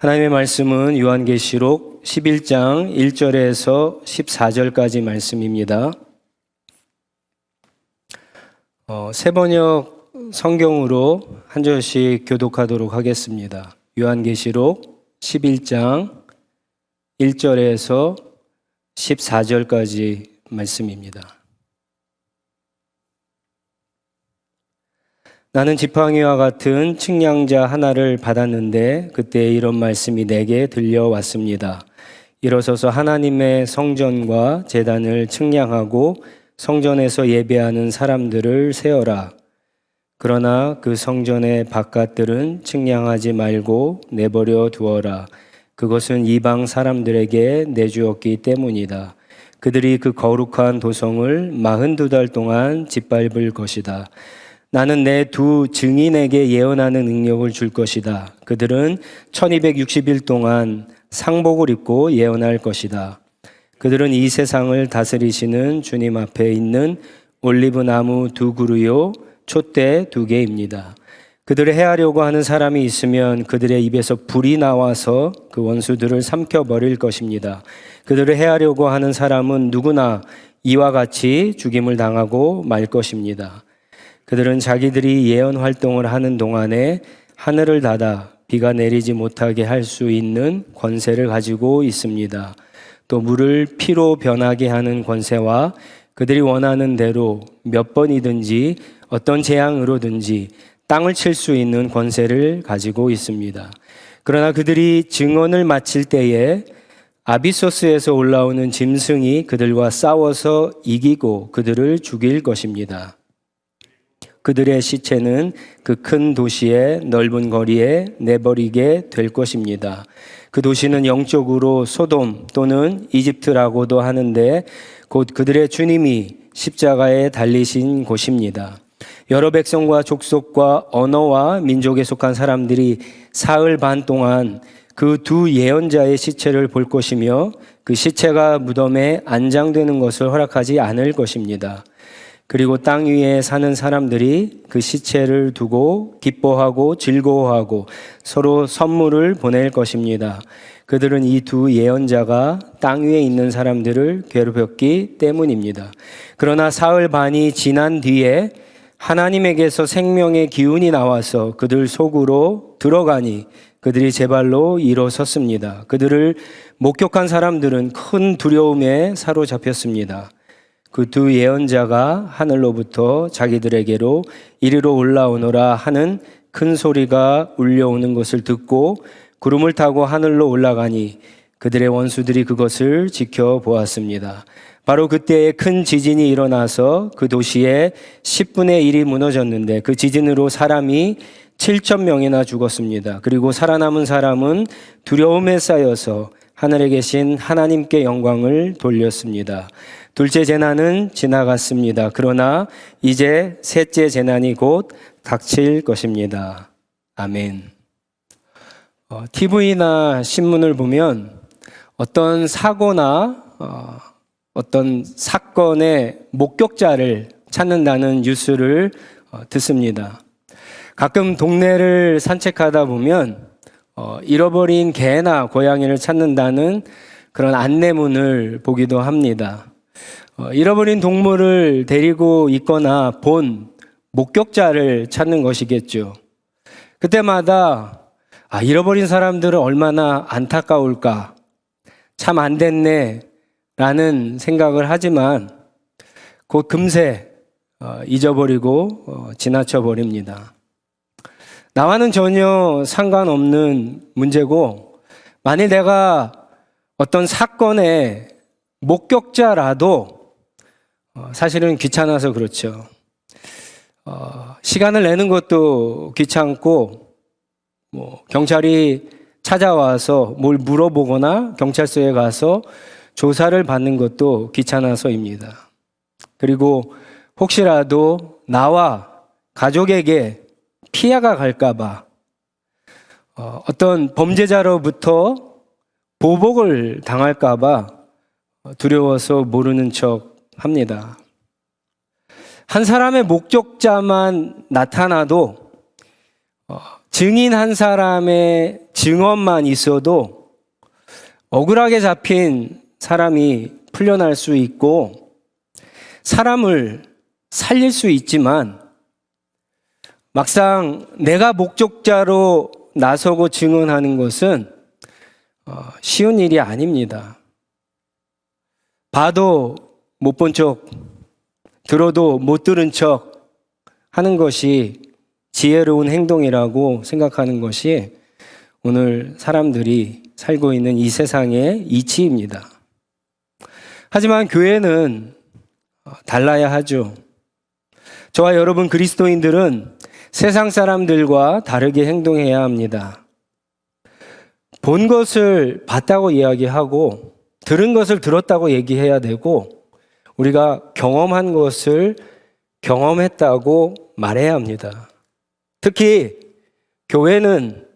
하나님의 말씀은 요한계시록 11장 1절에서 14절까지 말씀입니다. 새번역 성경으로 한 절씩 교독하도록 하겠습니다. 요한계시록 11장 1절에서 14절까지 말씀입니다. 나는 지팡이와 같은 측량자 하나를 받았는데 그때 이런 말씀이 내게 들려왔습니다. 일어서서 하나님의 성전과 제단을 측량하고 성전에서 예배하는 사람들을 세어라. 그러나 그 성전의 바깥들은 측량하지 말고 내버려 두어라. 그것은 이방 사람들에게 내주었기 때문이다. 그들이 그 거룩한 도성을 42달 동안 짓밟을 것이다. 나는 내 두 증인에게 예언하는 능력을 줄 것이다. 그들은 1260일 동안 상복을 입고 예언할 것이다. 그들은 이 세상을 다스리시는 주님 앞에 있는 올리브 나무 2그루요 촛대 2개입니다. 그들을 해하려고 하는 사람이 있으면 그들의 입에서 불이 나와서 그 원수들을 삼켜버릴 것입니다. 그들을 해하려고 하는 사람은 누구나 이와 같이 죽임을 당하고 말 것입니다. 그들은 자기들이 예언 활동을 하는 동안에 하늘을 닫아 비가 내리지 못하게 할 수 있는 권세를 가지고 있습니다. 또 물을 피로 변하게 하는 권세와 그들이 원하는 대로 몇 번이든지 어떤 재앙으로든지 땅을 칠 수 있는 권세를 가지고 있습니다. 그러나 그들이 증언을 마칠 때에 아비소스에서 올라오는 짐승이 그들과 싸워서 이기고 그들을 죽일 것입니다. 그들의 시체는 그 큰 도시의 넓은 거리에 내버리게 될 것입니다. 그 도시는 영적으로 소돔 또는 이집트라고도 하는데 곧 그들의 주님이 십자가에 달리신 곳입니다. 여러 백성과 족속과 언어와 민족에 속한 사람들이 사흘 반 동안 그 두 예언자의 시체를 볼 것이며 그 시체가 무덤에 안장되는 것을 허락하지 않을 것입니다. 그리고 땅 위에 사는 사람들이 그 시체를 두고 기뻐하고 즐거워하고 서로 선물을 보낼 것입니다. 그들은 이 두 예언자가 땅 위에 있는 사람들을 괴롭혔기 때문입니다. 그러나 사흘 반이 지난 뒤에 하나님에게서 생명의 기운이 나와서 그들 속으로 들어가니 그들이 제 발로 일어섰습니다. 그들을 목격한 사람들은 큰 두려움에 사로잡혔습니다. 그 두 예언자가 하늘로부터 자기들에게로 이리로 올라오너라 하는 큰 소리가 울려오는 것을 듣고 구름을 타고 하늘로 올라가니 그들의 원수들이 그것을 지켜보았습니다. 바로 그때에 큰 지진이 일어나서 그 도시의 10분의 1이 무너졌는데 그 지진으로 사람이 7,000명이나 죽었습니다. 그리고 살아남은 사람은 두려움에 쌓여서 하늘에 계신 하나님께 영광을 돌렸습니다. 둘째 재난은 지나갔습니다. 그러나 이제 셋째 재난이 곧 닥칠 것입니다. 아멘. TV나 신문을 보면 어떤 사고나 어떤 사건의 목격자를 찾는다는 뉴스를 듣습니다. 가끔 동네를 산책하다 보면 잃어버린 개나 고양이를 찾는다는 그런 안내문을 보기도 합니다. 잃어버린 동물을 데리고 있거나 본 목격자를 찾는 것이겠죠. 그때마다 잃어버린 사람들은 얼마나 안타까울까, 참 안 됐네 라는 생각을 하지만 곧 금세 잊어버리고 지나쳐 버립니다. 나와는 전혀 상관없는 문제고 만일 내가 어떤 사건의 목격자라도 사실은 귀찮아서 그렇죠. 시간을 내는 것도 귀찮고 경찰이 찾아와서 뭘 물어보거나 경찰서에 가서 조사를 받는 것도 귀찮아서입니다. 그리고 혹시라도 나와 가족에게 피해가 갈까 봐 어떤 범죄자로부터 보복을 당할까 봐 두려워서 모르는 척 합니다. 한 사람의 목격자만 나타나도 증인 한 사람의 증언만 있어도 억울하게 잡힌 사람이 풀려날 수 있고 사람을 살릴 수 있지만 막상 내가 목격자로 나서고 증언하는 것은 쉬운 일이 아닙니다. 봐도 못 본 척, 들어도 못 들은 척 하는 것이 지혜로운 행동이라고 생각하는 것이 오늘 사람들이 살고 있는 이 세상의 이치입니다. 하지만 교회는 달라야 하죠. 저와 여러분 그리스도인들은 세상 사람들과 다르게 행동해야 합니다. 본 것을 봤다고 이야기하고 들은 것을 들었다고 얘기해야 되고 우리가 경험한 것을 경험했다고 말해야 합니다. 특히 교회는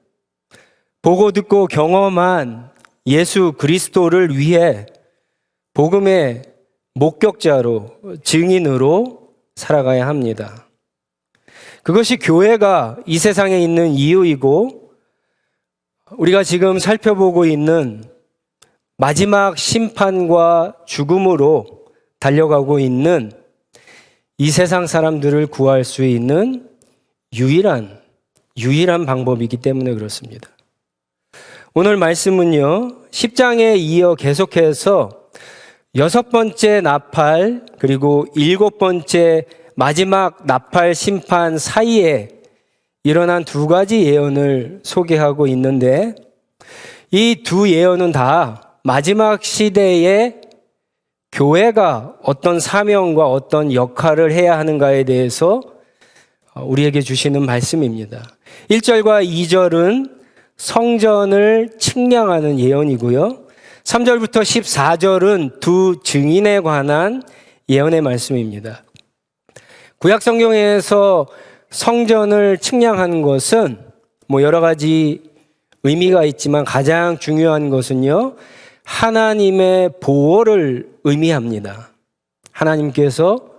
보고 듣고 경험한 예수 그리스도를 위해 복음의 목격자로 증인으로 살아가야 합니다. 그것이 교회가 이 세상에 있는 이유이고 우리가 지금 살펴보고 있는 마지막 심판과 죽음으로 달려가고 있는 이 세상 사람들을 구할 수 있는 유일한 방법이기 때문에 그렇습니다. 오늘 말씀은요, 10장에 이어 계속해서 6번째 나팔 그리고 7번째 마지막 나팔 심판 사이에 일어난 두 가지 예언을 소개하고 있는데 이 두 예언은 다 마지막 시대에 교회가 어떤 사명과 어떤 역할을 해야 하는가에 대해서 우리에게 주시는 말씀입니다. 1절과 2절은 성전을 측량하는 예언이고요. 3절부터 14절은 두 증인에 관한 예언의 말씀입니다. 구약 성경에서 성전을 측량하는 것은 여러 가지 의미가 있지만 가장 중요한 것은요, 하나님의 보호를 의미합니다. 하나님께서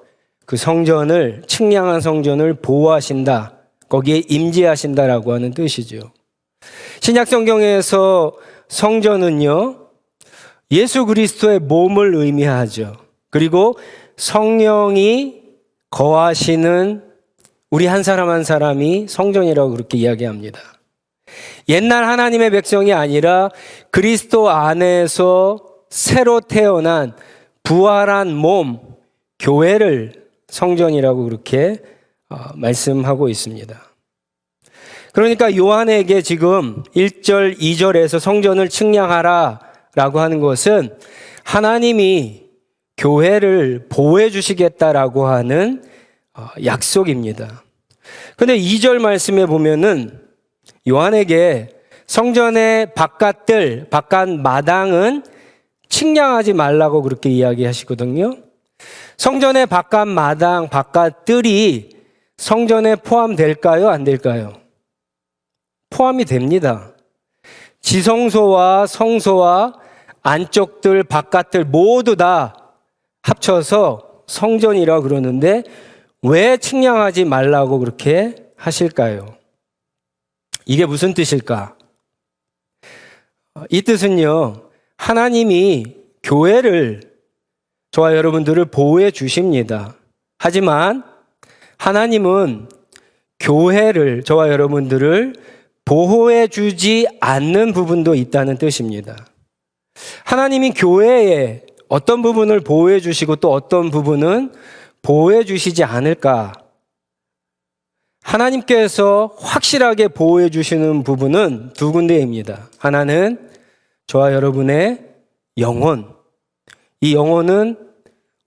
그 성전을, 측량한 성전을 보호하신다, 거기에 임재하신다라고 하는 뜻이죠. 신약 성경에서 성전은요, 예수 그리스도의 몸을 의미하죠. 그리고 성령이 거하시는 우리 한 사람 한 사람이 성전이라고 그렇게 이야기합니다. 옛날 하나님의 백성이 아니라 그리스도 안에서 새로 태어난 부활한 몸, 교회를 성전이라고 그렇게 말씀하고 있습니다. 그러니까 요한에게 지금 1절, 2절에서 성전을 측량하라 라고 하는 것은 하나님이 교회를 보호해 주시겠다라고 하는 약속입니다. 근데 2절 말씀에 보면은 요한에게 성전의 바깥들, 바깥 마당은 측량하지 말라고 그렇게 이야기하시거든요. 성전의 바깥 마당, 바깥들이 성전에 포함될까요? 안 될까요? 포함이 됩니다. 지성소와 성소와 안쪽들, 바깥들 모두 다 합쳐서 성전이라고 그러는데 왜 측량하지 말라고 그렇게 하실까요? 이게 무슨 뜻일까? 이 뜻은요, 하나님이 교회를, 저와 여러분들을 보호해 주십니다. 하지만 하나님은 교회를, 저와 여러분들을 보호해 주지 않는 부분도 있다는 뜻입니다. 하나님이 교회에 어떤 부분을 보호해 주시고 또 어떤 부분은 보호해 주시지 않을까? 하나님께서 확실하게 보호해 주시는 부분은 두 군데입니다. 하나는 저와 여러분의 영혼. 이 영혼은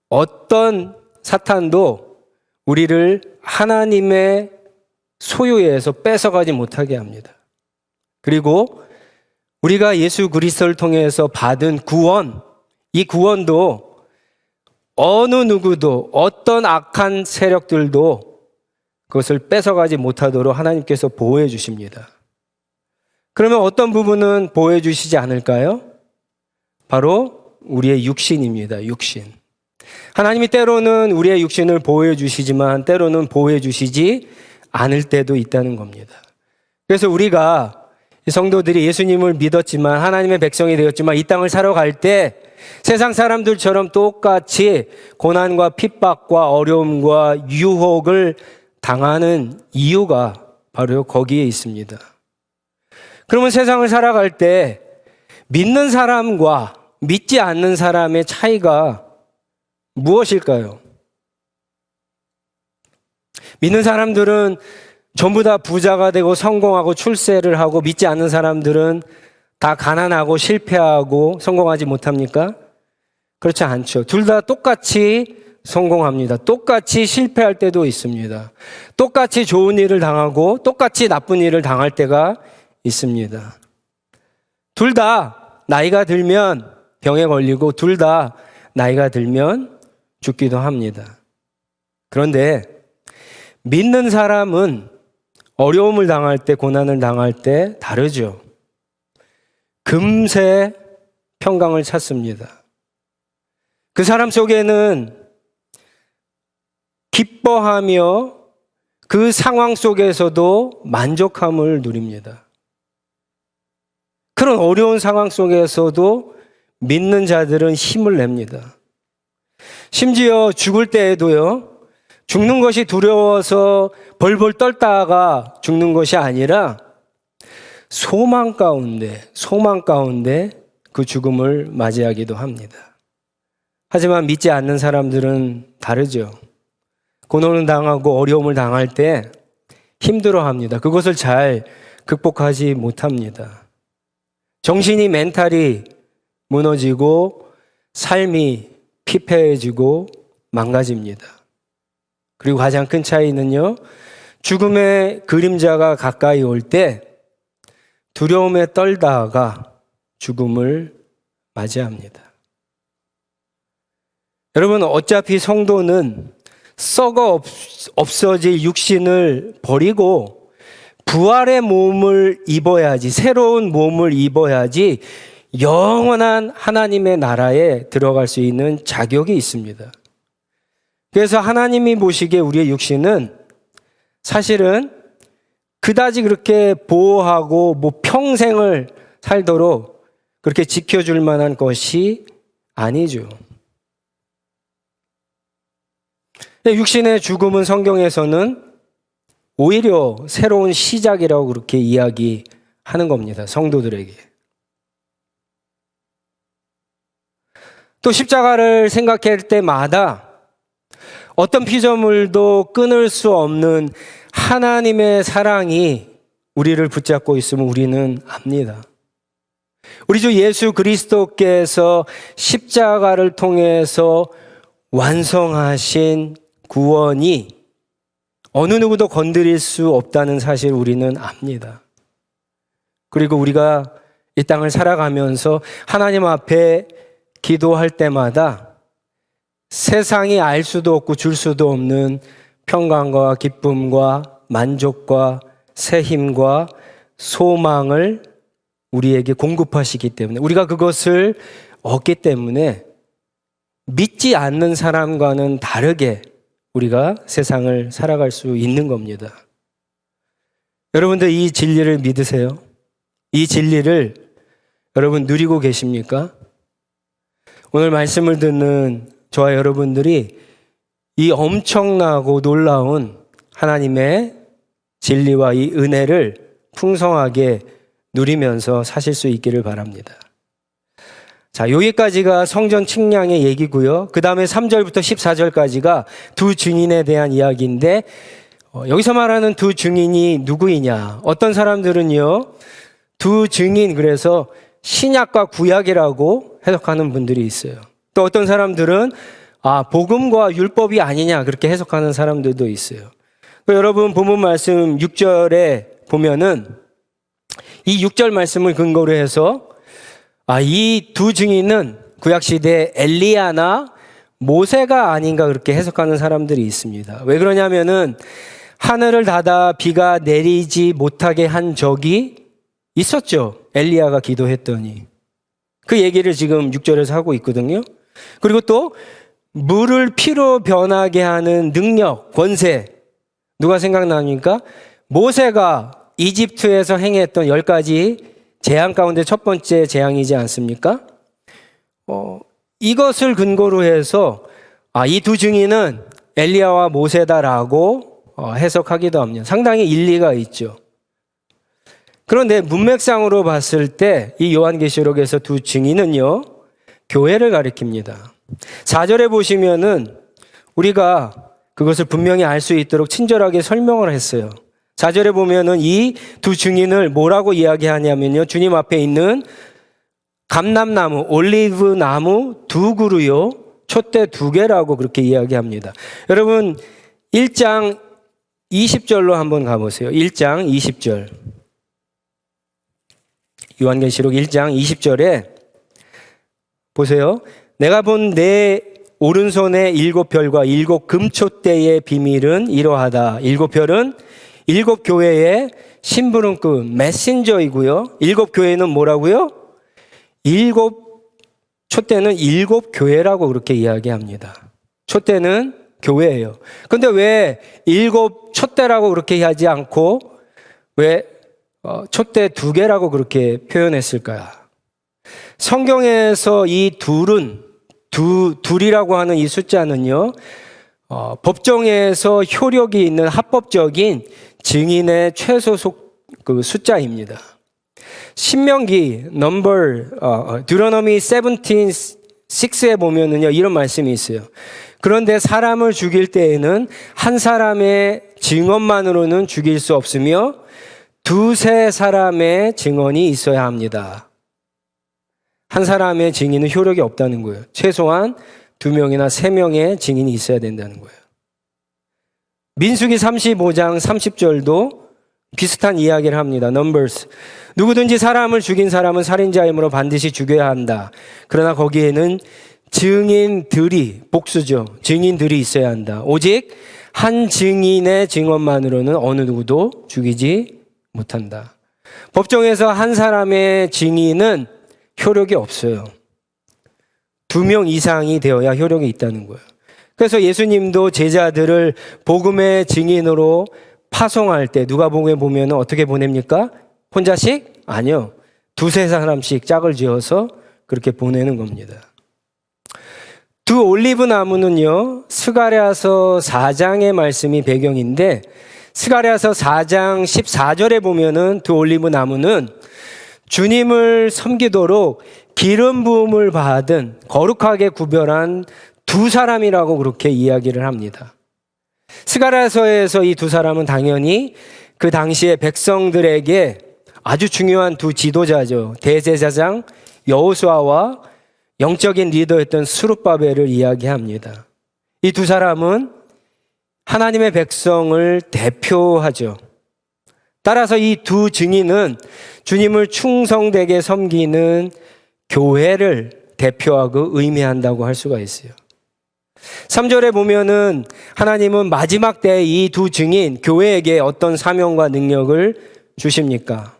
어떤 사탄도 우리를 하나님의 소유에서 뺏어가지 못하게 합니다. 그리고 우리가 예수 그리스도를 통해서 받은 구원, 이 구원도 어느 누구도 어떤 악한 세력들도 그것을 뺏어가지 못하도록 하나님께서 보호해 주십니다. 그러면 어떤 부분은 보호해 주시지 않을까요? 바로 우리의 육신입니다. 육신. 하나님이 때로는 우리의 육신을 보호해 주시지만 때로는 보호해 주시지 않을 때도 있다는 겁니다. 그래서 우리가 이 성도들이 예수님을 믿었지만 하나님의 백성이 되었지만 이 땅을 살아갈 때 세상 사람들처럼 똑같이 고난과 핍박과 어려움과 유혹을 당하는 이유가 바로 거기에 있습니다. 그러면 세상을 살아갈 때 믿는 사람과 믿지 않는 사람의 차이가 무엇일까요? 믿는 사람들은 전부 다 부자가 되고 성공하고 출세를 하고 믿지 않는 사람들은 다 가난하고 실패하고 성공하지 못합니까? 그렇지 않죠. 둘 다 똑같이 성공합니다. 똑같이 실패할 때도 있습니다. 똑같이 좋은 일을 당하고 똑같이 나쁜 일을 당할 때가 있습니다. 둘 다 나이가 들면 병에 걸리고 둘 다 나이가 들면 죽기도 합니다. 그런데 믿는 사람은 어려움을 당할 때, 고난을 당할 때 다르죠. 금세 평강을 찾습니다. 그 사람 속에는 기뻐하며 그 상황 속에서도 만족함을 누립니다. 그런 어려운 상황 속에서도 믿는 자들은 힘을 냅니다. 심지어 죽을 때에도요, 죽는 것이 두려워서 벌벌 떨다가 죽는 것이 아니라 소망 가운데 그 죽음을 맞이하기도 합니다. 하지만 믿지 않는 사람들은 다르죠. 고난을 당하고 어려움을 당할 때 힘들어합니다. 그것을 잘 극복하지 못합니다. 정신이 멘탈이 무너지고 삶이 피폐해지고 망가집니다. 그리고 가장 큰 차이는요, 죽음의 그림자가 가까이 올 때 두려움에 떨다가 죽음을 맞이합니다. 여러분, 어차피 성도는 썩어 없어질 육신을 버리고 부활의 몸을 입어야지, 새로운 몸을 입어야지 영원한 하나님의 나라에 들어갈 수 있는 자격이 있습니다. 그래서 하나님이 보시기에 우리의 육신은 사실은 그다지 그렇게 보호하고 평생을 살도록 그렇게 지켜줄 만한 것이 아니죠. 육신의 죽음은 성경에서는 오히려 새로운 시작이라고 그렇게 이야기하는 겁니다. 성도들에게. 또 십자가를 생각할 때마다 어떤 피조물도 끊을 수 없는 하나님의 사랑이 우리를 붙잡고 있음을 우리는 압니다. 우리 주 예수 그리스도께서 십자가를 통해서 완성하신 구원이 어느 누구도 건드릴 수 없다는 사실 우리는 압니다. 그리고 우리가 이 땅을 살아가면서 하나님 앞에 기도할 때마다 세상이 알 수도 없고 줄 수도 없는 평강과 기쁨과 만족과 새 힘과 소망을 우리에게 공급하시기 때문에 우리가 그것을 얻기 때문에 믿지 않는 사람과는 다르게 우리가 세상을 살아갈 수 있는 겁니다. 여러분들 이 진리를 믿으세요? 이 진리를 여러분 누리고 계십니까? 오늘 말씀을 듣는 저와 여러분들이 이 엄청나고 놀라운 하나님의 진리와 이 은혜를 풍성하게 누리면서 사실 수 있기를 바랍니다. 자, 여기까지가 성전 측량의 얘기고요. 그 다음에 3절부터 14절까지가 두 증인에 대한 이야기인데 여기서 말하는 두 증인이 누구이냐? 어떤 사람들은요, 두 증인, 그래서 신약과 구약이라고 해석하는 분들이 있어요. 또 어떤 사람들은 복음과 율법이 아니냐 그렇게 해석하는 사람들도 있어요. 여러분 본문 말씀 6절에 보면은 이 6절 말씀을 근거로 해서 이 두 증인은 구약시대 엘리야나 모세가 아닌가 그렇게 해석하는 사람들이 있습니다. 왜 그러냐면은 하늘을 닫아 비가 내리지 못하게 한 적이 있었죠. 엘리야가 기도했더니. 그 얘기를 지금 6절에서 하고 있거든요. 그리고 또 물을 피로 변하게 하는 능력, 권세. 누가 생각납니까? 모세가 이집트에서 행했던 10가지 재앙 가운데 첫 번째 재앙이지 않습니까? 이것을 근거로 해서 이 두 증인은 엘리야와 모세다라고 해석하기도 합니다. 상당히 일리가 있죠. 그런데 문맥상으로 봤을 때 이 요한계시록에서 두 증인은요, 교회를 가리킵니다. 4절에 보시면은 우리가 그것을 분명히 알 수 있도록 친절하게 설명을 했어요. 4절에 보면은 이 두 증인을 뭐라고 이야기하냐면요, 주님 앞에 있는 감람나무, 올리브 나무 두 그루요, 촛대 두 개라고 그렇게 이야기합니다. 여러분 1장 20절로 한번 가보세요. 1장 20절. 요한계시록 1장 20절에 보세요. 내가 본 내 오른손의 7별과 7 금촛대의 비밀은 이러하다. 7별은 7 교회의 심부름꾼, 메신저이고요. 7 교회는 뭐라고요? 7 촛대는 7 교회라고 그렇게 이야기합니다. 촛대는 교회예요. 근데 왜 7 촛대라고 그렇게 하지 않고 왜 촛대 두 개라고 그렇게 표현했을까요? 성경에서 이 둘이라고 하는 이 숫자는요, 법정에서 효력이 있는 합법적인 증인의 최소 숫자입니다. 신명기 Deuteronomy 17:6에 보면은요, 이런 말씀이 있어요. 그런데 사람을 죽일 때에는 한 사람의 증언만으로는 죽일 수 없으며 두세 사람의 증언이 있어야 합니다. 한 사람의 증인은 효력이 없다는 거예요. 최소한 2명이나 3명의 증인이 있어야 된다는 거예요. 민수기 35장 30절도 비슷한 이야기를 합니다. Numbers. 누구든지 사람을 죽인 사람은 살인자이므로 반드시 죽여야 한다. 그러나 거기에는 증인들이, 복수죠. 증인들이 있어야 한다. 오직 한 증인의 증언만으로는 어느 누구도 죽이지 못한다. 법정에서 한 사람의 증인은 효력이 없어요. 2명 이상이 되어야 효력이 있다는 거예요. 그래서 예수님도 제자들을 복음의 증인으로 파송할 때 누가복음에 보면 어떻게 보냅니까? 혼자씩? 아니요. 두세 사람씩 짝을 지어서 그렇게 보내는 겁니다. 두 올리브 나무는요, 스가랴서 4장의 말씀이 배경인데, 스가랴서 4장 14절에 보면은 두 올리브 나무는 주님을 섬기도록 기름 부음을 받은 거룩하게 구별한 두 사람이라고 그렇게 이야기를 합니다. 스가랴서에서 이 두 사람은 당연히 그 당시에 백성들에게 아주 중요한 두 지도자죠. 대제사장 여호수아와 영적인 리더였던 스룹바벨을 이야기합니다. 이 두 사람은 하나님의 백성을 대표하죠. 따라서 이 두 증인은 주님을 충성되게 섬기는 교회를 대표하고 의미한다고 할 수가 있어요. 3절에 보면은 하나님은 마지막 때 이 두 증인, 교회에게 어떤 사명과 능력을 주십니까?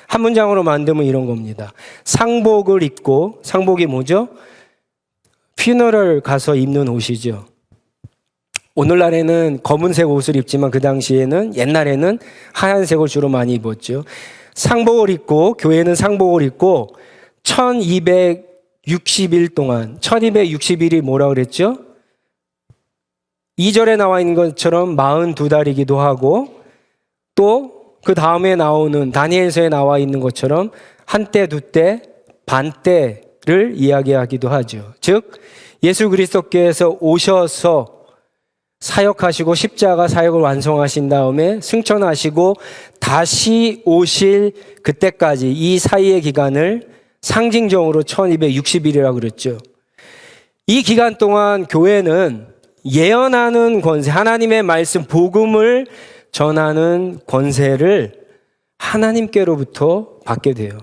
한 문장으로 만들면 이런 겁니다. 상복을 입고, 상복이 뭐죠? 퓨너럴 가서 입는 옷이죠. 오늘날에는 검은색 옷을 입지만 그 당시에는, 옛날에는 하얀색을 주로 많이 입었죠. 상복을 입고, 교회는 상복을 입고 1260일 동안, 1260일이 뭐라 그랬죠? 2절에 나와 있는 것처럼 42달이기도 하고, 또 그 다음에 나오는 다니엘서에 나와 있는 것처럼 한때, 두때, 반때를 이야기하기도 하죠. 즉 예수 그리스도께서 오셔서 사역하시고 십자가 사역을 완성하신 다음에 승천하시고 다시 오실 그때까지 이 사이의 기간을 상징적으로 1260일이라고 그랬죠. 이 기간 동안 교회는 예언하는 권세, 하나님의 말씀, 복음을 전하는 권세를 하나님께로부터 받게 돼요.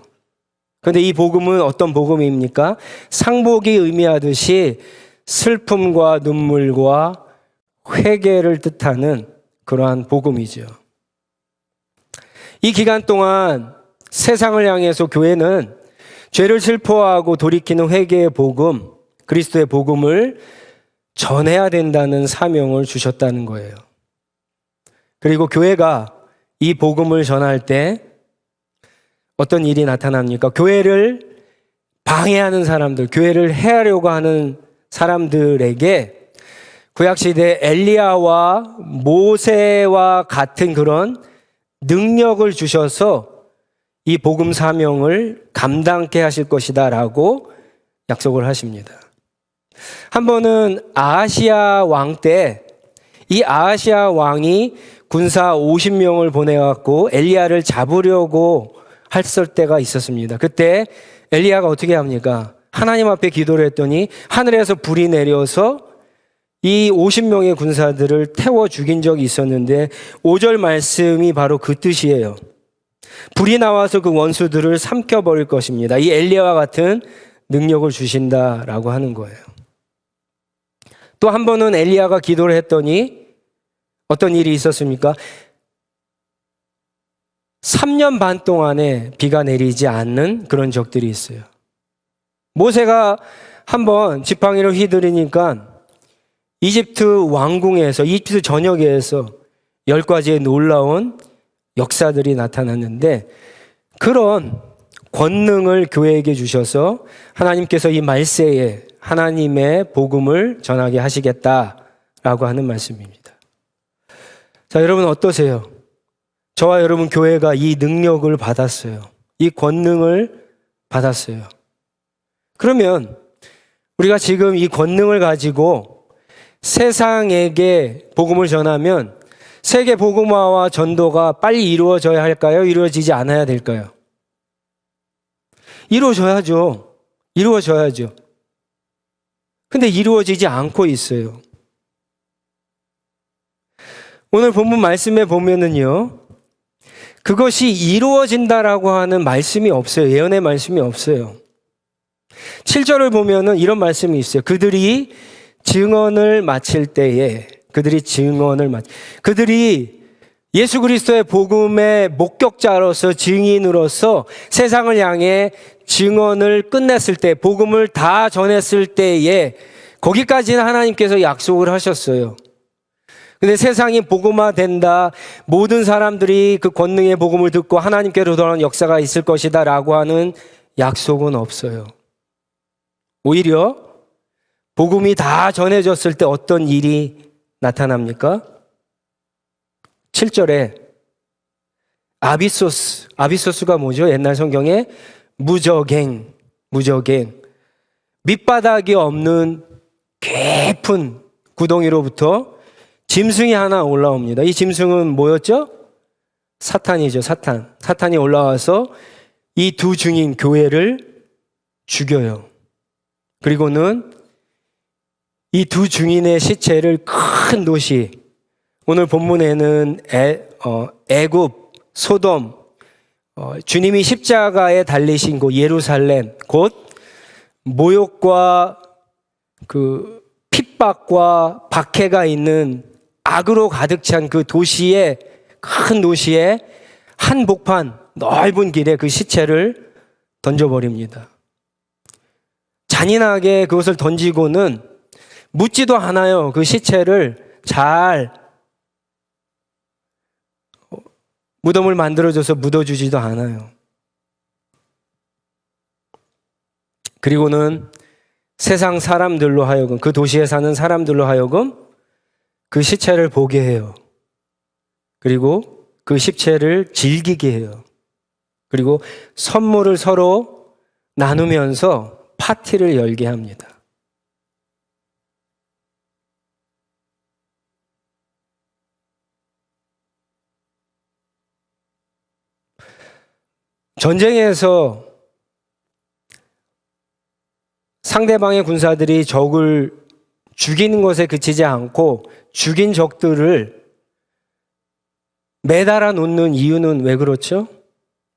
그런데 이 복음은 어떤 복음입니까? 상복이 의미하듯이 슬픔과 눈물과 회개를 뜻하는 그러한 복음이죠. 이 기간 동안 세상을 향해서 교회는 죄를 슬퍼하고 돌이키는 회개의 복음, 그리스도의 복음을 전해야 된다는 사명을 주셨다는 거예요. 그리고 교회가 이 복음을 전할 때 어떤 일이 나타납니까? 교회를 방해하는 사람들, 교회를 해하려고 하는 사람들에게 구약시대 엘리야와 모세와 같은 그런 능력을 주셔서 이 복음 사명을 감당케 하실 것이다 라고 약속을 하십니다. 한 번은 아하시야 왕 때 이 아하시야 왕이 군사 50명을 보내갖고 엘리야를 잡으려고 했을 때가 있었습니다. 그때 엘리야가 어떻게 합니까? 하나님 앞에 기도를 했더니 하늘에서 불이 내려서 이 50명의 군사들을 태워 죽인 적이 있었는데 5절 말씀이 바로 그 뜻이에요. 불이 나와서 그 원수들을 삼켜버릴 것입니다. 이 엘리야와 같은 능력을 주신다라고 하는 거예요. 또 한 번은 엘리야가 기도를 했더니 어떤 일이 있었습니까? 3년 반 동안에 비가 내리지 않는 그런 적들이 있어요. 모세가 한번 지팡이를 휘두르니까 이집트 왕궁에서, 이집트 전역에서 10가지의 놀라운 역사들이 나타났는데 그런 권능을 교회에게 주셔서 하나님께서 이 말세에 하나님의 복음을 전하게 하시겠다라고 하는 말씀입니다. 자, 여러분 어떠세요? 저와 여러분 교회가 이 능력을 받았어요. 이 권능을 받았어요. 그러면 우리가 지금 이 권능을 가지고 세상에게 복음을 전하면 세계 복음화와 전도가 빨리 이루어져야 할까요? 이루어지지 않아야 될까요? 이루어져야죠. 이루어져야죠. 근데 이루어지지 않고 있어요. 오늘 본문 말씀에 보면은요, 그것이 이루어진다라고 하는 말씀이 없어요. 예언의 말씀이 없어요. 7절을 보면은 이런 말씀이 있어요. 그들이 증언을 마칠 때에, 그들이 예수 그리스도의 복음의 목격자로서 증인으로서 세상을 향해 증언을 끝냈을 때, 복음을 다 전했을 때에 거기까지는 하나님께서 약속을 하셨어요. 근데 세상이 복음화된다, 모든 사람들이 그 권능의 복음을 듣고 하나님께로 돌아오는 역사가 있을 것이다 라고 하는 약속은 없어요. 오히려 복음이 다 전해졌을 때 어떤 일이 나타납니까? 7절에 아비소스가 뭐죠? 옛날 성경에 무저갱, 밑바닥이 없는 깊은 구덩이로부터 짐승이 하나 올라옵니다. 이 짐승은 뭐였죠? 사탄이죠, 사탄이 올라와서 이 두 증인 교회를 죽여요. 그리고는 이 두 증인의 시체를 큰 도시, 오늘 본문에는 애굽, 소돔, 주님이 십자가에 달리신 곳 예루살렘, 곧 모욕과 그 핍박과 박해가 있는 악으로 가득 찬 그 도시의, 큰 도시의 한복판 넓은 길에 그 시체를 던져버립니다. 잔인하게 그것을 던지고는 묻지도 않아요. 그 시체를 잘 무덤을 만들어줘서 묻어주지도 않아요. 그리고는 세상 사람들로 하여금, 그 도시에 사는 사람들로 하여금 그 시체를 보게 해요. 그리고 그 시체를 즐기게 해요. 그리고 선물을 서로 나누면서 파티를 열게 합니다. 전쟁에서 상대방의 군사들이 적을 죽이는 것에 그치지 않고 죽인 적들을 매달아 놓는 이유는 왜 그렇죠?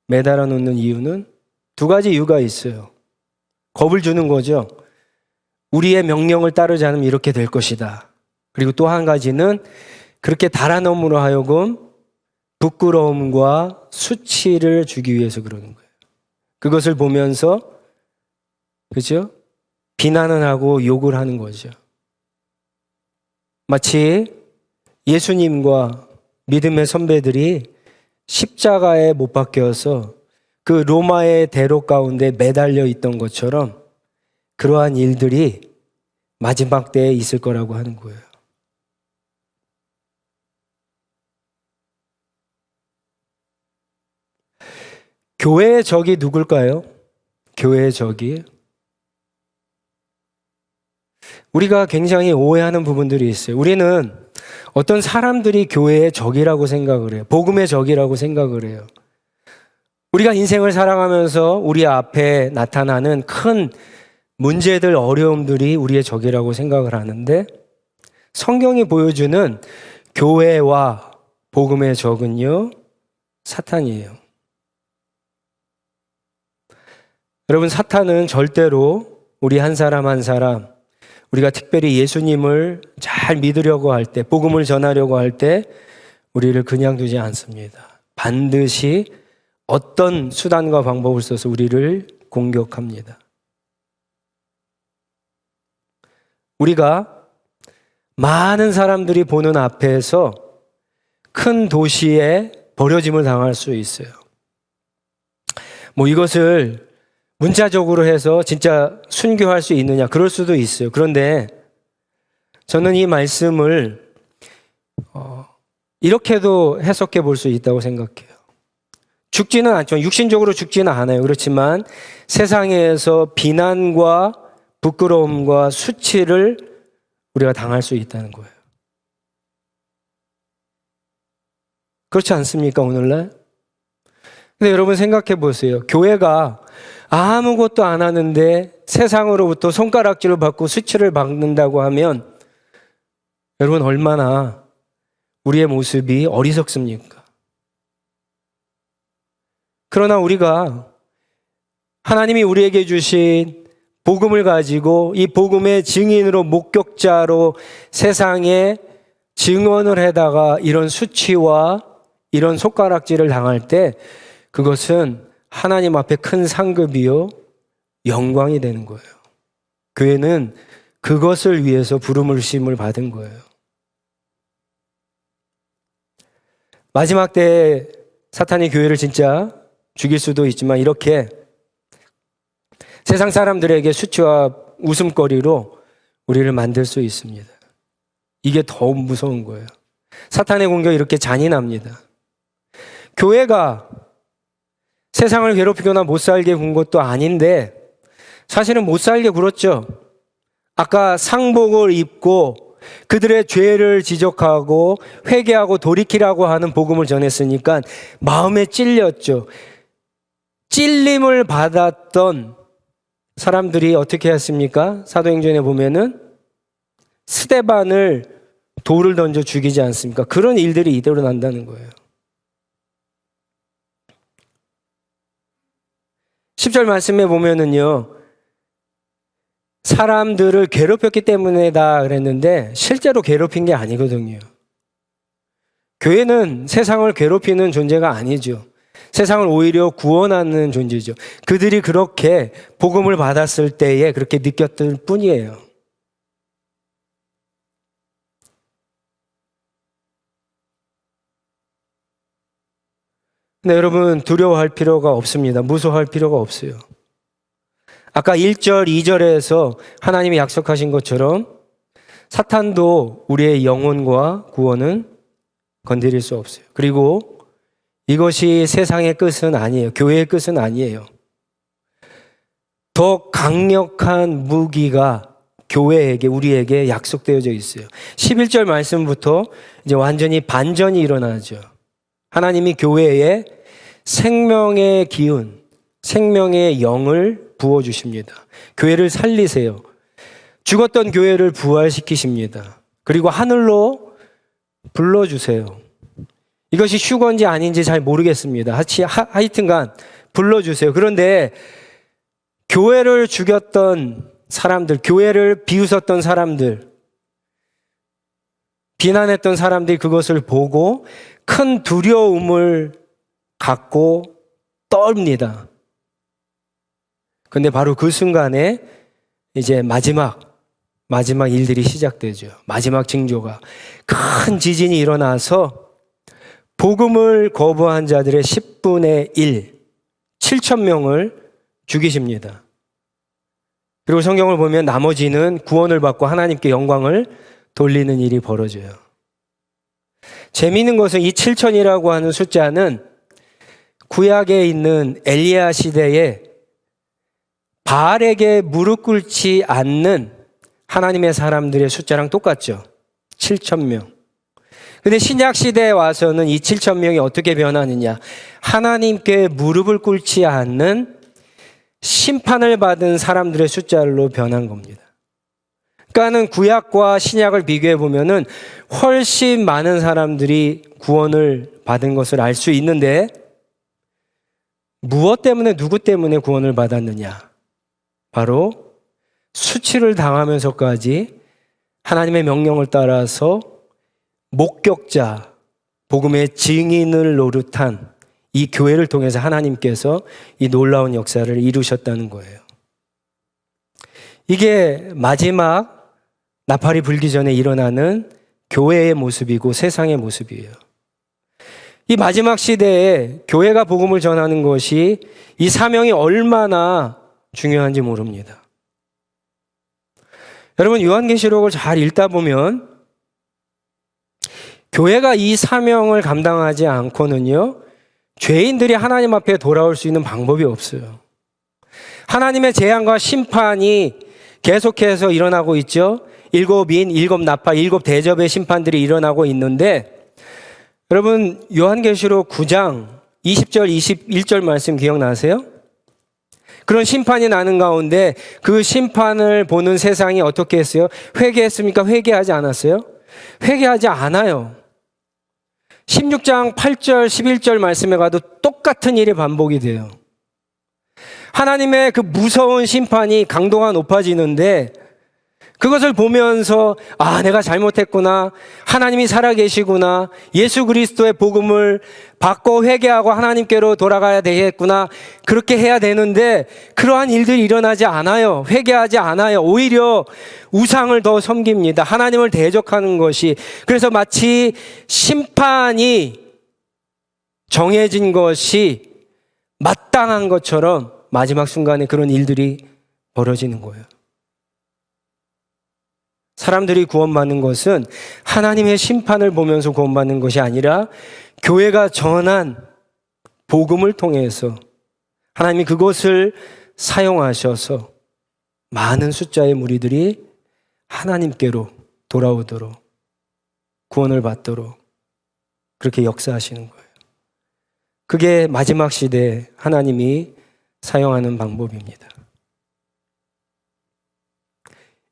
매달아 놓는 이유는 두 가지 이유가 있어요. 겁을 주는 거죠. 우리의 명령을 따르지 않으면 이렇게 될 것이다. 그리고 또 한 가지는 그렇게 달아넘으로 하여금 부끄러움과 수치를 주기 위해서 그러는 거예요. 그것을 보면서, 그죠? 비난을 하고 욕을 하는 거죠. 마치 예수님과 믿음의 선배들이 십자가에 못 박혀서 그 로마의 대로 가운데 매달려 있던 것처럼 그러한 일들이 마지막 때에 있을 거라고 하는 거예요. 교회의 적이 누굴까요? 교회의 적이 우리가 굉장히 오해하는 부분들이 있어요. 우리는 어떤 사람들이 교회의 적이라고 생각을 해요. 복음의 적이라고 생각을 해요. 우리가 인생을 살아가면서 우리 앞에 나타나는 큰 문제들, 어려움들이 우리의 적이라고 생각을 하는데 성경이 보여주는 교회와 복음의 적은요, 사탄이에요. 여러분, 사탄은 절대로 우리 한 사람 한 사람, 우리가 특별히 예수님을 잘 믿으려고 할 때, 복음을 전하려고 할 때 우리를 그냥 두지 않습니다. 반드시 어떤 수단과 방법을 써서 우리를 공격합니다. 우리가 많은 사람들이 보는 앞에서 큰 도시에 버려짐을 당할 수 있어요. 이것을 문자적으로 해서 진짜 순교할 수 있느냐, 그럴 수도 있어요. 그런데 저는 이 말씀을 이렇게도 해석해 볼 수 있다고 생각해요. 죽지는 않죠. 육신적으로 죽지는 않아요. 그렇지만 세상에서 비난과 부끄러움과 수치를 우리가 당할 수 있다는 거예요. 그렇지 않습니까, 오늘날? 근데 여러분 생각해 보세요. 교회가 아무것도 안 하는데 세상으로부터 손가락질을 받고 수치를 받는다고 하면 여러분 얼마나 우리의 모습이 어리석습니까? 그러나 우리가 하나님이 우리에게 주신 복음을 가지고 이 복음의 증인으로 목격자로 세상에 증언을 해다가 이런 수치와 이런 손가락질을 당할 때 그것은 하나님 앞에 큰 상급이요 영광이 되는 거예요. 교회는 그것을 위해서 부름을 받은 거예요. 마지막 때에 사탄이 교회를 진짜 죽일 수도 있지만 이렇게 세상 사람들에게 수치와 웃음거리로 우리를 만들 수 있습니다. 이게 더 무서운 거예요. 사탄의 공격이 이렇게 잔인합니다. 교회가 세상을 괴롭히거나 못 살게 군 것도 아닌데 사실은 못 살게 굴었죠. 아까 상복을 입고 그들의 죄를 지적하고 회개하고 돌이키라고 하는 복음을 전했으니까 마음에 찔렸죠. 찔림을 받았던 사람들이 어떻게 했습니까? 사도행전에 보면은 스데반을 돌을 던져 죽이지 않습니까? 그런 일들이 이대로 난다는 거예요. 10절 말씀에 보면은요, 사람들을 괴롭혔기 때문에다 그랬는데 실제로 괴롭힌 게 아니거든요. 교회는 세상을 괴롭히는 존재가 아니죠. 세상을 오히려 구원하는 존재죠. 그들이 그렇게 복음을 받았을 때에 그렇게 느꼈을 뿐이에요. 근데 여러분 두려워할 필요가 없습니다. 무서워할 필요가 없어요. 아까 1절, 2절에서 하나님이 약속하신 것처럼 사탄도 우리의 영혼과 구원은 건드릴 수 없어요. 그리고 이것이 세상의 끝은 아니에요. 교회의 끝은 아니에요. 더 강력한 무기가 교회에게, 우리에게 약속되어져 있어요. 11절 말씀부터 이제 완전히 반전이 일어나죠. 하나님이 교회에 생명의 기운, 생명의 영을 부어주십니다. 교회를 살리세요. 죽었던 교회를 부활시키십니다. 그리고 하늘로 불러주세요. 이것이 휴건지 아닌지 잘 모르겠습니다. 하여튼간 불러주세요. 그런데 교회를 죽였던 사람들, 교회를 비웃었던 사람들, 비난했던 사람들이 그것을 보고 큰 두려움을 갖고 떫니다. 근데 바로 그 순간에 이제 마지막 일들이 시작되죠. 마지막 징조가 큰 지진이 일어나서 복음을 거부한 자들의 10분의 1, 7천 명을 죽이십니다. 그리고 성경을 보면 나머지는 구원을 받고 하나님께 영광을 돌리는 일이 벌어져요. 재미있는 것은 이 7천이라고 하는 숫자는 구약에 있는 엘리야 시대에 바알에게 무릎 꿇지 않는 하나님의 사람들의 숫자랑 똑같죠. 7천 명. 근데 신약 시대에 와서는 이 7천 명이 어떻게 변하느냐? 하나님께 무릎을 꿇지 않는 심판을 받은 사람들의 숫자로 변한 겁니다. 그러니까는 구약과 신약을 비교해 보면은 훨씬 많은 사람들이 구원을 받은 것을 알 수 있는데 무엇 때문에 누구 때문에 구원을 받았느냐? 바로 수치를 당하면서까지 하나님의 명령을 따라서 목격자, 복음의 증인을 노릇한 이 교회를 통해서 하나님께서 이 놀라운 역사를 이루셨다는 거예요. 이게 마지막 나팔이 불기 전에 일어나는 교회의 모습이고 세상의 모습이에요. 이 마지막 시대에 교회가 복음을 전하는 것이 이 사명이 얼마나 중요한지 모릅니다. 여러분, 요한계시록을 잘 읽다 보면 교회가 이 사명을 감당하지 않고는요, 죄인들이 하나님 앞에 돌아올 수 있는 방법이 없어요. 하나님의 재앙과 심판이 계속해서 일어나고 있죠. 7인, 7나팔, 7대접의 심판들이 일어나고 있는데, 여러분, 요한계시록 9장 20절, 21절 말씀 기억나세요? 그런 심판이 나는 가운데 그 심판을 보는 세상이 어떻게 했어요? 회개했습니까? 회개하지 않았어요? 회개하지 않아요. 16장 8절, 11절 말씀에 가도 똑같은 일이 반복이 돼요. 하나님의 그 무서운 심판이 강도가 높아지는데 그것을 보면서 내가 잘못했구나. 하나님이 살아계시구나. 예수 그리스도의 복음을 받고 회개하고 하나님께로 돌아가야 되겠구나. 그렇게 해야 되는데 그러한 일들이 일어나지 않아요. 회개하지 않아요. 오히려 우상을 더 섬깁니다. 하나님을 대적하는 것이. 그래서 마치 심판이 정해진 것이 마땅한 것처럼 마지막 순간에 그런 일들이 벌어지는 거예요. 사람들이 구원받는 것은 하나님의 심판을 보면서 구원받는 것이 아니라 교회가 전한 복음을 통해서 하나님이 그것을 사용하셔서 많은 숫자의 무리들이 하나님께로 돌아오도록 구원을 받도록 그렇게 역사하시는 거예요. 그게 마지막 시대에 하나님이 사용하는 방법입니다.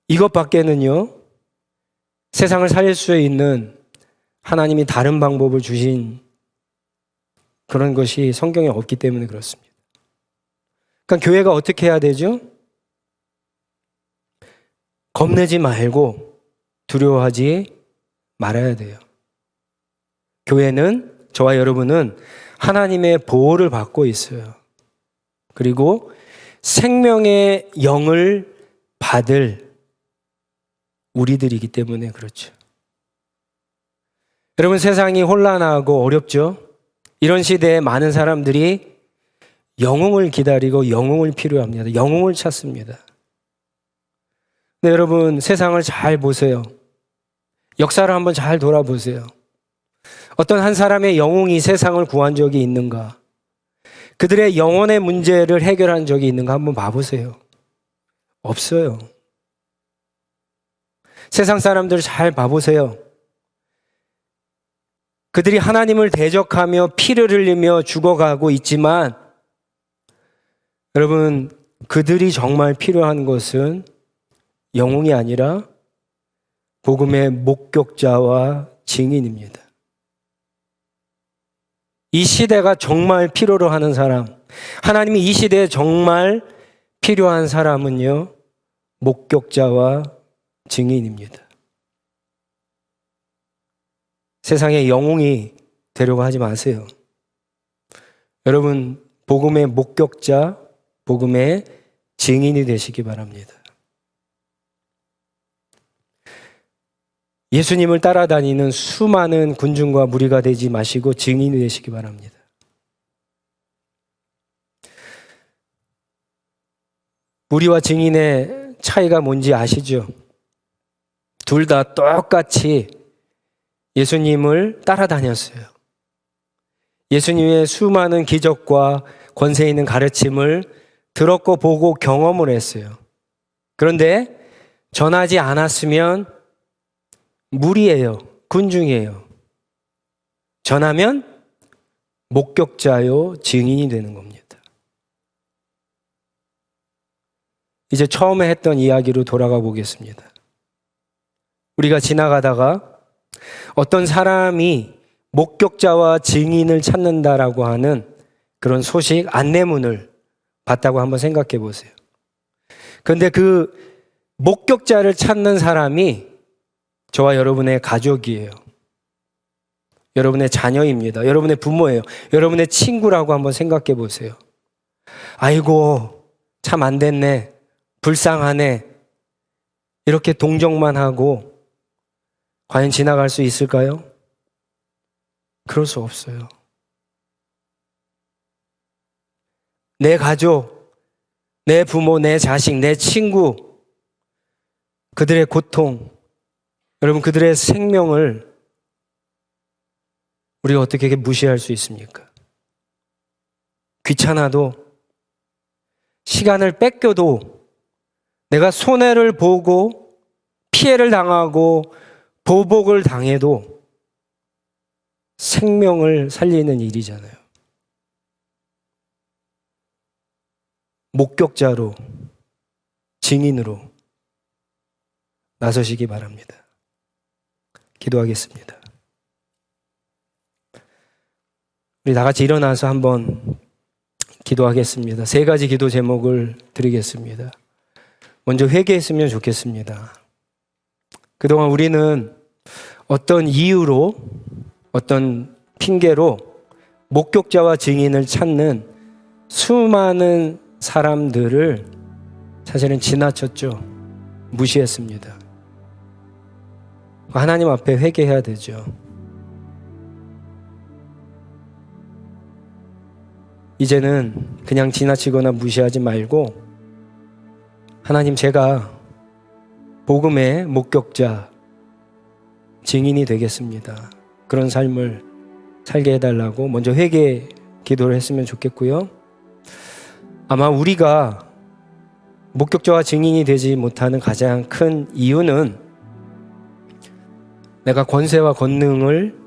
이것밖에는요, 세상을 살릴 수 있는 하나님이 다른 방법을 주신 그런 것이 성경에 없기 때문에 그렇습니다. 그러니까 교회가 어떻게 해야 되죠? 겁내지 말고 두려워하지 말아야 돼요. 교회는, 저와 여러분은 하나님의 보호를 받고 있어요. 그리고 생명의 영을 받을 우리들이기 때문에 그렇죠. 여러분, 세상이 혼란하고 어렵죠? 이런 시대에 많은 사람들이 영웅을 기다리고 영웅을 필요합니다. 영웅을 찾습니다. 근데 여러분, 세상을 잘 보세요. 역사를 한번 잘 돌아보세요. 어떤 한 사람의 영웅이 세상을 구한 적이 있는가? 그들의 영혼의 문제를 해결한 적이 있는가 한번 봐보세요. 없어요. 세상 사람들 잘 봐보세요. 그들이 하나님을 대적하며 피를 흘리며 죽어가고 있지만 여러분, 그들이 정말 필요한 것은 영웅이 아니라 복음의 목격자와 증인입니다. 이 시대가 정말 필요로 하는 사람, 하나님이 이 시대에 정말 필요한 사람은요, 목격자와 증인입니다. 세상에 영웅이 되려고 하지 마세요. 여러분, 복음의 목격자, 복음의 증인이 되시기 바랍니다. 예수님을 따라다니는 수많은 군중과 무리가 되지 마시고 증인이 되시기 바랍니다. 무리와 증인의 차이가 뭔지 아시죠? 둘 다 똑같이 예수님을 따라다녔어요. 예수님의 수많은 기적과 권세 있는 가르침을 들었고 보고 경험을 했어요. 그런데 전하지 않았으면 무리예요. 군중이에요. 전하면 목격자요, 증인이 되는 겁니다. 이제 처음에 했던 이야기로 돌아가 보겠습니다. 우리가 지나가다가 어떤 사람이 목격자와 증인을 찾는다라고 하는 그런 소식, 안내문을 봤다고 한번 생각해 보세요. 그런데 그 목격자를 찾는 사람이 저와 여러분의 가족이에요. 여러분의 자녀입니다. 여러분의 부모예요. 여러분의 친구라고 한번 생각해 보세요. 아이고, 참 안 됐네. 불쌍하네. 이렇게 동정만 하고 과연 지나갈 수 있을까요? 그럴 수 없어요. 내 가족, 내 부모, 내 자식, 내 친구, 그들의 고통, 여러분 그들의 생명을 우리가 어떻게 무시할 수 있습니까? 귀찮아도, 시간을 뺏겨도, 내가 손해를 보고 피해를 당하고 보복을 당해도 생명을 살리는 일이잖아요. 목격자로, 증인으로 나서시기 바랍니다. 기도하겠습니다. 우리 다 같이 일어나서 한번 기도하겠습니다. 3가지 기도 제목을 드리겠습니다. 먼저 회개했으면 좋겠습니다. 그동안 우리는 어떤 이유로, 어떤 핑계로 목격자와 증인을 찾는 수많은 사람들을 사실은 지나쳤죠. 무시했습니다. 하나님 앞에 회개해야 되죠. 이제는 그냥 지나치거나 무시하지 말고 하나님, 제가 복음의 목격자, 증인이 되겠습니다. 그런 삶을 살게 해달라고 먼저 회개 기도를 했으면 좋겠고요. 아마 우리가 목격자와 증인이 되지 못하는 가장 큰 이유는 내가 권세와 권능을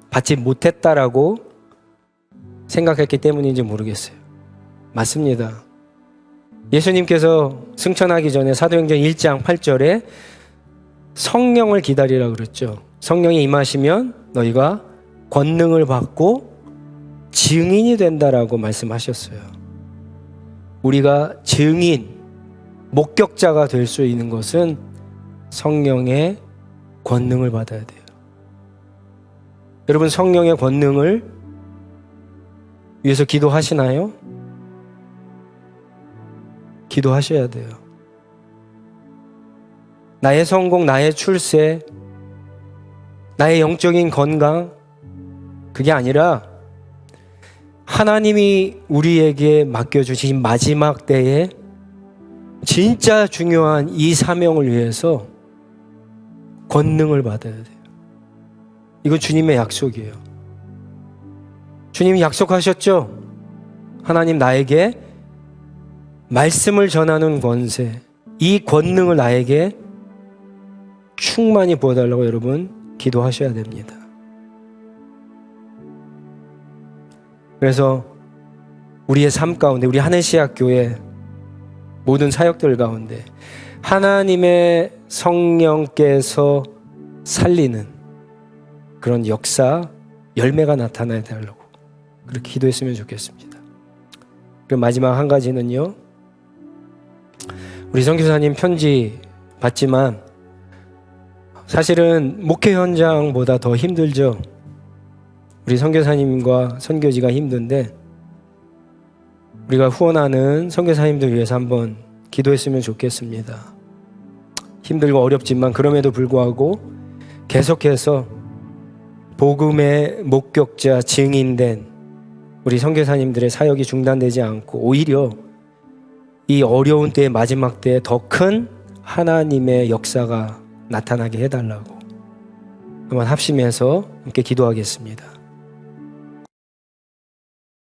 받지 못했다라고 생각했기 때문인지 모르겠어요. 맞습니다. 예수님께서 승천하기 전에 사도행전 1장 8절에 성령을 기다리라 그랬죠. 성령이 임하시면 너희가 권능을 받고 증인이 된다라고 말씀하셨어요. 우리가 증인, 목격자가 될 수 있는 것은 성령의 권능을 받아야 돼요. 여러분, 성령의 권능을 위해서 기도하시나요? 기도하셔야 돼요. 나의 성공, 나의 출세, 나의 영적인 건강, 그게 아니라 하나님이 우리에게 맡겨주신 마지막 때에 진짜 중요한 이 사명을 위해서 권능을 받아야 돼요. 이건 주님의 약속이에요. 주님이 약속하셨죠? 하나님, 나에게 말씀을 전하는 권세, 이 권능을 나에게 충만히 부어달라고 여러분 기도하셔야 됩니다. 그래서 우리의 삶 가운데, 우리 하늘시학교의 모든 사역들 가운데 하나님의 성령께서 살리는 그런 역사, 열매가 나타나야 되려고 그렇게 기도했으면 좋겠습니다. 그리고 마지막 한 가지는요, 우리 선교사님 편지 받지만 사실은 목회 현장보다 더 힘들죠. 우리 선교사님과 선교지가 힘든데 우리가 후원하는 선교사님들 위해서 한번 기도했으면 좋겠습니다. 힘들고 어렵지만 그럼에도 불구하고 계속해서 복음의 목격자, 증인된 우리 선교사님들의 사역이 중단되지 않고 오히려 이 어려운 때의 마지막 때에 더 큰 하나님의 역사가 나타나게 해달라고 한번 합심해서 함께 기도하겠습니다.